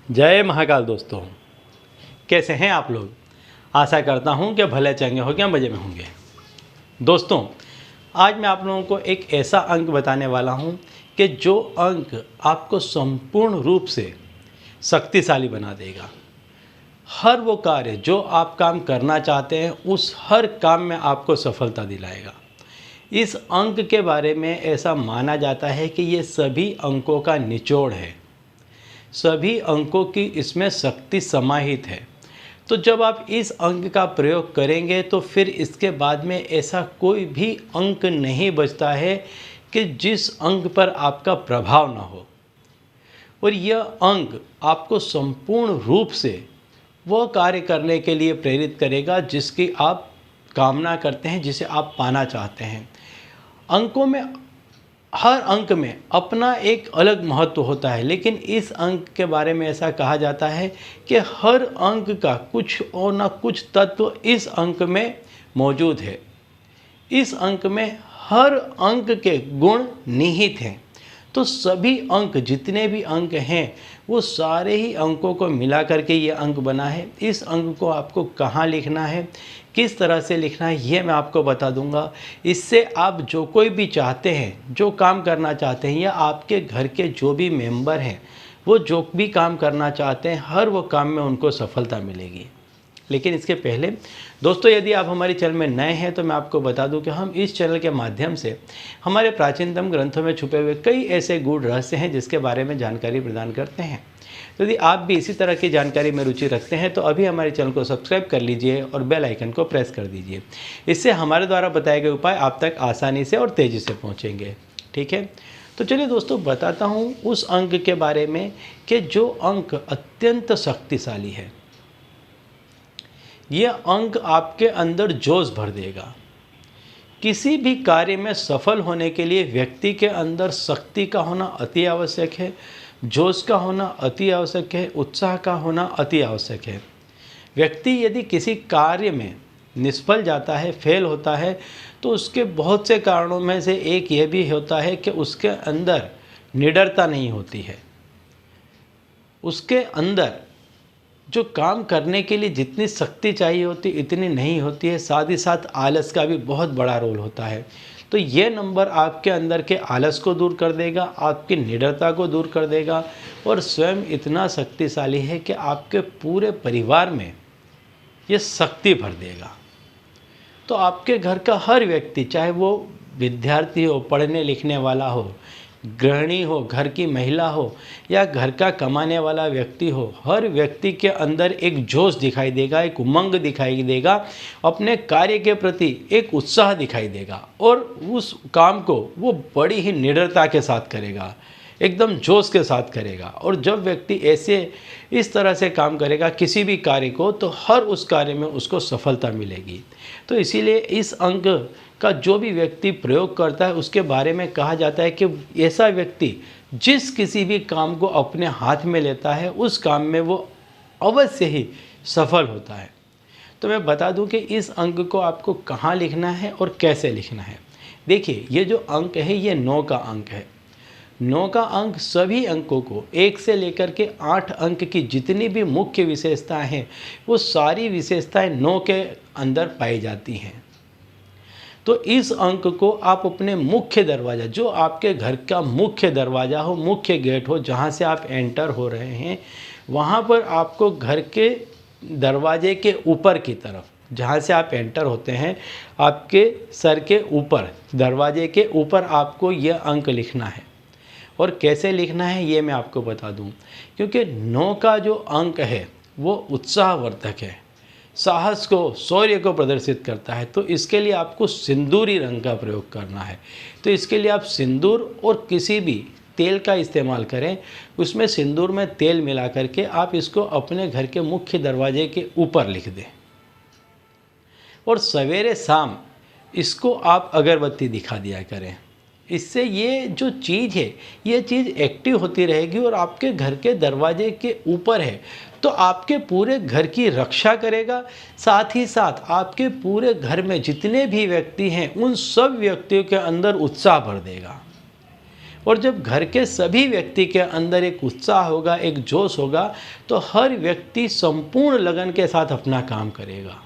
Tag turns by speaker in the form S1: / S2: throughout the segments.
S1: जय महाकाल दोस्तों, कैसे हैं आप लोग। आशा करता हूं कि भले चंगे होंगे, मज़े में होंगे। दोस्तों, आज मैं आप लोगों को एक ऐसा अंक बताने वाला हूं कि जो अंक आपको संपूर्ण रूप से शक्तिशाली बना देगा। हर वो कार्य जो आप काम करना चाहते हैं, उस हर काम में आपको सफलता दिलाएगा। इस अंक के बारे में ऐसा माना जाता है कि ये सभी अंकों का निचोड़ है। सभी अंकों की इसमें शक्ति समाहित है। तो जब आप इस अंक का प्रयोग करेंगे तो फिर इसके बाद में ऐसा कोई भी अंक नहीं बचता है कि जिस अंक पर आपका प्रभाव ना हो। और यह अंक आपको संपूर्ण रूप से वह कार्य करने के लिए प्रेरित करेगा जिसकी आप कामना करते हैं, जिसे आप पाना चाहते हैं। अंकों में, हर अंक में अपना एक अलग महत्व होता है, लेकिन इस अंक के बारे में ऐसा कहा जाता है कि हर अंक का कुछ और ना कुछ तत्व इस अंक में मौजूद है। इस अंक में हर अंक के गुण निहित हैं। तो सभी अंक, जितने भी अंक हैं, वो सारे ही अंकों को मिला करके ये अंक बना है। इस अंक को आपको कहाँ लिखना है, किस तरह से लिखना है, ये मैं आपको बता दूंगा। इससे आप जो कोई भी चाहते हैं, जो काम करना चाहते हैं, या आपके घर के जो भी मेंबर हैं, वो जो भी काम करना चाहते हैं, हर वो काम में उनको सफलता मिलेगी। लेकिन इसके पहले दोस्तों, यदि आप हमारे चैनल में नए हैं तो मैं आपको बता दूं कि हम इस चैनल के माध्यम से हमारे प्राचीनतम ग्रंथों में छुपे हुए कई ऐसे गूढ़ रहस्य हैं जिसके बारे में जानकारी प्रदान करते हैं। तो यदि आप भी इसी तरह की जानकारी में रुचि रखते हैं तो अभी हमारे चैनल को सब्सक्राइब कर लीजिए और बेल आइकन को प्रेस कर दीजिए। इससे हमारे द्वारा बताए गए उपाय आप तक आसानी से और तेज़ी से पहुँचेंगे। ठीक है, तो चलिए दोस्तों, बताता हूँ उस अंक के बारे में कि जो अंक अत्यंत शक्तिशाली है। यह अंक आपके अंदर जोश भर देगा। किसी भी कार्य में सफल होने के लिए व्यक्ति के अंदर शक्ति का होना अति आवश्यक है, जोश का होना अति आवश्यक है, उत्साह का होना अति आवश्यक है। व्यक्ति यदि किसी कार्य में निष्फल जाता है, फेल होता है, तो उसके बहुत से कारणों में से एक यह भी होता है कि उसके अंदर निडरता नहीं होती है। उसके अंदर जो काम करने के लिए जितनी शक्ति चाहिए होती, इतनी नहीं होती है। साथ ही साथ आलस का भी बहुत बड़ा रोल होता है। तो ये नंबर आपके अंदर के आलस को दूर कर देगा, आपकी निडरता को दूर कर देगा, और स्वयं इतना शक्तिशाली है कि आपके पूरे परिवार में ये शक्ति भर देगा। तो आपके घर का हर व्यक्ति, चाहे वो विद्यार्थी हो, पढ़ने लिखने वाला हो, गृहिणी हो, घर की महिला हो, या घर का कमाने वाला व्यक्ति हो, हर व्यक्ति के अंदर एक जोश दिखाई देगा, एक उमंग दिखाई देगा, अपने कार्य के प्रति एक उत्साह दिखाई देगा, और उस काम को वो बड़ी ही निडरता के साथ करेगा, एकदम जोश के साथ करेगा। और जब व्यक्ति ऐसे इस तरह से काम करेगा किसी भी कार्य को, तो हर उस कार्य में उसको सफलता मिलेगी। तो इसीलिए इस अंक का जो भी व्यक्ति प्रयोग करता है, उसके बारे में कहा जाता है कि ऐसा व्यक्ति जिस किसी भी काम को अपने हाथ में लेता है, उस काम में वो अवश्य ही सफल होता है। तो मैं बता दूं कि इस अंक को आपको कहाँ लिखना है और कैसे लिखना है। देखिए, ये जो अंक है, ये 9 का अंक है। 9 का अंक सभी अंकों को 1 से लेकर के 8 अंक की जितनी भी मुख्य विशेषताएं हैं, वो सारी विशेषताएं 9 के अंदर पाई जाती हैं। तो इस अंक को आप अपने मुख्य दरवाज़ा, जो आपके घर का मुख्य दरवाज़ा हो, मुख्य गेट हो, जहाँ से आप एंटर हो रहे हैं, वहाँ पर आपको घर के दरवाजे के ऊपर की तरफ, जहाँ से आप एंटर होते हैं, आपके सर के ऊपर, दरवाजे के ऊपर आपको यह अंक लिखना है। और कैसे लिखना है ये मैं आपको बता दूं, क्योंकि 9 का जो अंक है वो उत्साहवर्धक है, साहस को, शौर्य को प्रदर्शित करता है। तो इसके लिए आपको सिंदूरी रंग का प्रयोग करना है। तो इसके लिए आप सिंदूर और किसी भी तेल का इस्तेमाल करें, उसमें सिंदूर में तेल मिला करके आप इसको अपने घर के मुख्य दरवाजे के ऊपर लिख दें, और सवेरे शाम इसको आप अगरबत्ती दिखा दिया करें। इससे ये जो चीज़ है, ये चीज़ एक्टिव होती रहेगी और आपके घर के दरवाजे के ऊपर है, तो आपके पूरे घर की रक्षा करेगा। साथ ही साथ आपके पूरे घर में जितने भी व्यक्ति हैं, उन सब व्यक्तियों के अंदर उत्साह भर देगा। और जब घर के सभी व्यक्ति के अंदर एक उत्साह होगा, एक जोश होगा, तो हर व्यक्ति संपूर्ण लगन के साथ अपना काम करेगा।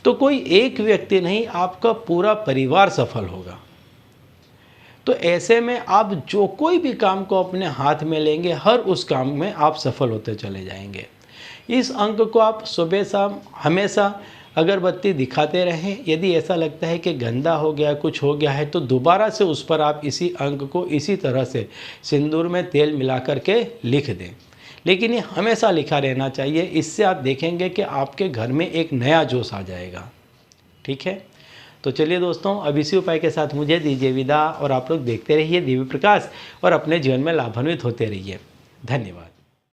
S1: तो कोई एक व्यक्ति नहीं, आपका पूरा परिवार सफल होगा। तो ऐसे में आप जो कोई भी काम को अपने हाथ में लेंगे, हर उस काम में आप सफल होते चले जाएंगे। इस अंक को आप सुबह शाम हमेशा अगरबत्ती दिखाते रहें। यदि ऐसा लगता है कि गंदा हो गया, कुछ हो गया है, तो दोबारा से उस पर आप इसी अंक को इसी तरह से सिंदूर में तेल मिला करके लिख दें। लेकिन ये हमेशा लिखा रहना चाहिए। इससे आप देखेंगे कि आपके घर में एक नया जोश आ जाएगा। ठीक है, तो चलिए दोस्तों, अब इसी उपाय के साथ मुझे दीजिए विदा और आप लोग देखते रहिए दिव्य प्रकाश और अपने जीवन में लाभान्वित होते रहिए। धन्यवाद।